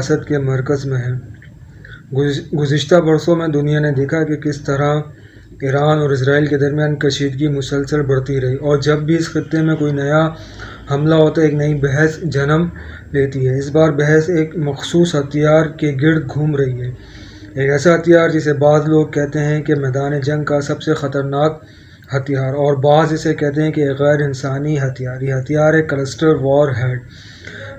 سیاست کے مرکز میں ہے۔ گزشتہ برسوں میں دنیا نے دیکھا کہ کس طرح ایران اور اسرائیل کے درمیان کشیدگی مسلسل بڑھتی رہی، اور جب بھی اس خطے میں کوئی نیا حملہ ہوتا ہے ایک نئی بحث جنم لیتی ہے۔ اس بار بحث ایک مخصوص ہتھیار کے گرد گھوم رہی ہے، ایک ایسا ہتھیار جسے بعض لوگ کہتے ہیں کہ میدان جنگ کا سب سے خطرناک ہتھیار، اور بعض اسے کہتے ہیں کہ ایک غیر انسانی ہتھیار۔ یہ ہتھیار ہے کلسٹر وار ہیڈ۔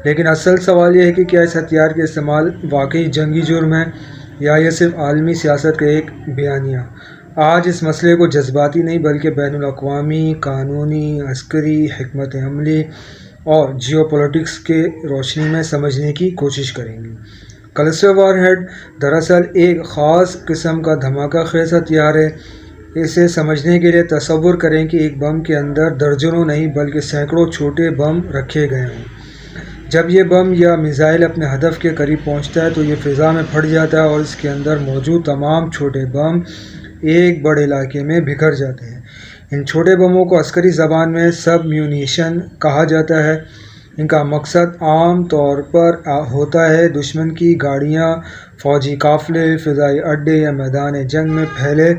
لیکن اصل سوال یہ ہے کہ کیا اس ہتھیار کا استعمال واقعی جنگی جرم ہے یا یہ صرف عالمی سیاست کا ایک بیانیہ؟ آج اس مسئلے کو جذباتی نہیں بلکہ بین الاقوامی، قانونی، عسکری، حکمت عملی اور جیو پولیٹکس کی روشنی میں سمجھنے کی کوشش کریں گے۔ کلسٹر وار ہیڈ دراصل ایک خاص قسم کا دھماکہ خیز ہتھیار ہے۔ اسے سمجھنے کے لیے تصور کریں کہ ایک بم کے اندر درجنوں نہیں بلکہ سینکڑوں چھوٹے بم رکھے گئے ہوں۔ جب یہ بم یا میزائل اپنے ہدف کے قریب پہنچتا ہے تو یہ فضا میں پھٹ جاتا ہے اور اس کے اندر موجود تمام چھوٹے بم ایک بڑے علاقے میں بکھر جاتے ہیں۔ ان چھوٹے بموں کو عسکری زبان میں سب میونیشن کہا جاتا ہے۔ ان کا مقصد عام طور پر ہوتا ہے دشمن کی گاڑیاں، فوجی قافلے، فضائی اڈے یا میدان جنگ میں پھیلے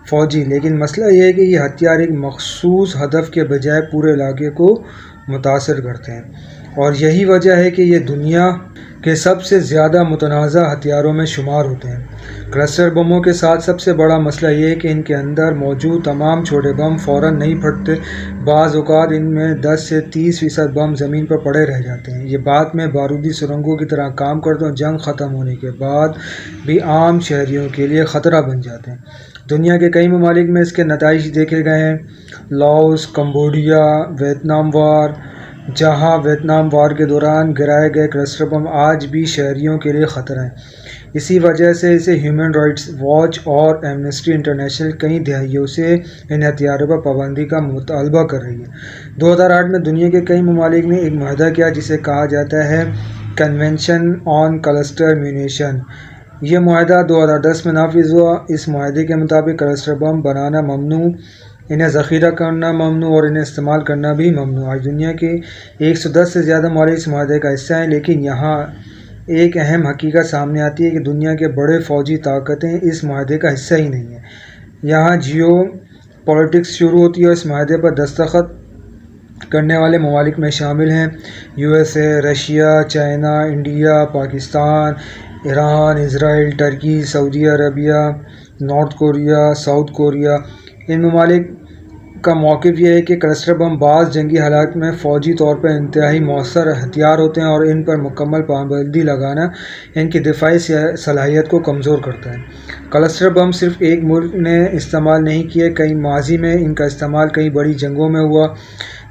فوجی۔ لیکن مسئلہ یہ ہے کہ یہ ہتھیار ایک مخصوص ہدف کے بجائے پورے علاقے کو متاثر کرتے ہیں، اور یہی وجہ ہے کہ یہ دنیا کے سب سے زیادہ متنازع ہتھیاروں میں شمار ہوتے ہیں۔ کلسٹر بموں کے ساتھ سب سے بڑا مسئلہ یہ ہے کہ ان کے اندر موجود تمام چھوٹے بم فوراً نہیں پھٹتے۔ بعض اوقات ان میں 10 سے 30% بم زمین پر پڑے رہ جاتے ہیں۔ یہ بعد میں بارودی سرنگوں کی طرح کام کرتے ہیں اور جنگ ختم ہونے کے بعد بھی عام شہریوں کے لیے خطرہ بن جاتے ہیں۔ دنیا کے کئی ممالک میں اس کے نتائج دیکھے گئے ہیں: لاؤس، کمبوڈیا، ویتنام وار۔ جہاں ویتنام وار کے دوران گرائے گئے کلسٹر بم آج بھی شہریوں کے لیے خطرہ ہیں۔ اسی وجہ سے ہیومن رائٹس واچ اور ایمنسٹی انٹرنیشنل کئی دہائیوں سے ان ہتھیاروں پر پابندی کا مطالبہ کر رہی ہے۔ 2008 میں دنیا کے کئی ممالک نے ایک معاہدہ کیا جسے کہا جاتا ہے کنونشن آن کلسٹر میونیشن۔ یہ معاہدہ 2010 میں نافذ ہوا۔ اس معاہدے کے مطابق کلسٹر بم بنانا ممنوع، انہیں ذخیرہ کرنا ممنوع اور انہیں استعمال کرنا بھی ممنوع۔ آج دنیا کے 110 سے زیادہ ممالک اس معاہدے کا حصہ ہیں، لیکن یہاں ایک اہم حقیقت سامنے آتی ہے کہ دنیا کے بڑے فوجی طاقتیں اس معاہدے کا حصہ ہی نہیں ہیں۔ یہاں جیو پولیٹکس شروع ہوتی ہے اور اس معاہدے پر دستخط کرنے والے ممالک میں شامل ہیں USA، Russia, China, India, Pakistan, Iran, Israel, ترکی، سعودی عربیہ، نارتھ کوریا، ساؤتھ کوریا۔ ان ممالک کا موقف یہ ہے کہ کلسٹر بم بعض جنگی حالات میں فوجی طور پر انتہائی مؤثر ہتھیار ہوتے ہیں اور ان پر مکمل پابندی لگانا ان کی دفاعی صلاحیت کو کمزور کرتا ہے۔ کلسٹر بم صرف ایک ملک نے استعمال نہیں کیے، کئی ماضی میں ان کا استعمال کئی بڑی جنگوں میں ہوا۔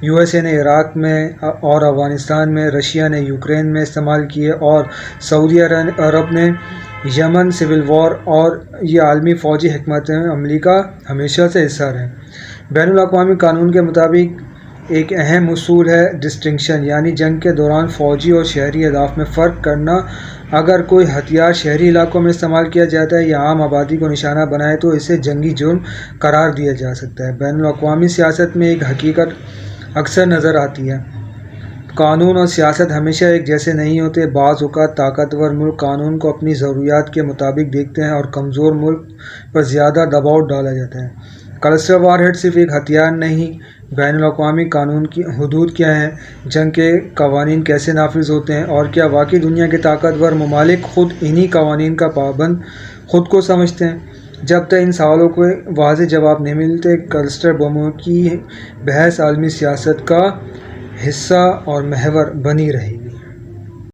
USA نے عراق میں اور افغانستان میں، رشیا نے یوکرین میں استعمال کیے، اور سعودی عرب نے یمن سول وار، اور یہ عالمی فوجی حکمت عملی کا ہمیشہ سے حصہ رہے۔ بین الاقوامی قانون کے مطابق ایک اہم اصول ہے ڈسٹنکشن، یعنی جنگ کے دوران فوجی اور شہری اہداف میں فرق کرنا۔ اگر کوئی ہتھیار شہری علاقوں میں استعمال کیا جاتا ہے یا عام آبادی کو نشانہ بنائے تو اسے جنگی جرم قرار دیا جا سکتا ہے۔ بین الاقوامی سیاست میں ایک حقیقت اکثر نظر آتی ہے: قانون اور سیاست ہمیشہ ایک جیسے نہیں ہوتے۔ بعض اوقات طاقتور ملک قانون کو اپنی ضروریات کے مطابق دیکھتے ہیں اور کمزور ملک پر زیادہ دباؤ ڈالا جاتا ہے۔ کلسٹر وار ہیڈ صرف ایک ہتھیار نہیں، بین الاقوامی قانون کی حدود کیا ہیں، جنگ کے قوانین کیسے نافذ ہوتے ہیں، اور کیا واقعی دنیا کے طاقتور ممالک خود انہی قوانین کا پابند خود کو سمجھتے ہیں؟ جب تک ان سوالوں کے واضح جواب نہیں ملتے، کلسٹر بموں کی بحث عالمی سیاست کا حصہ اور محور بنی رہے گی۔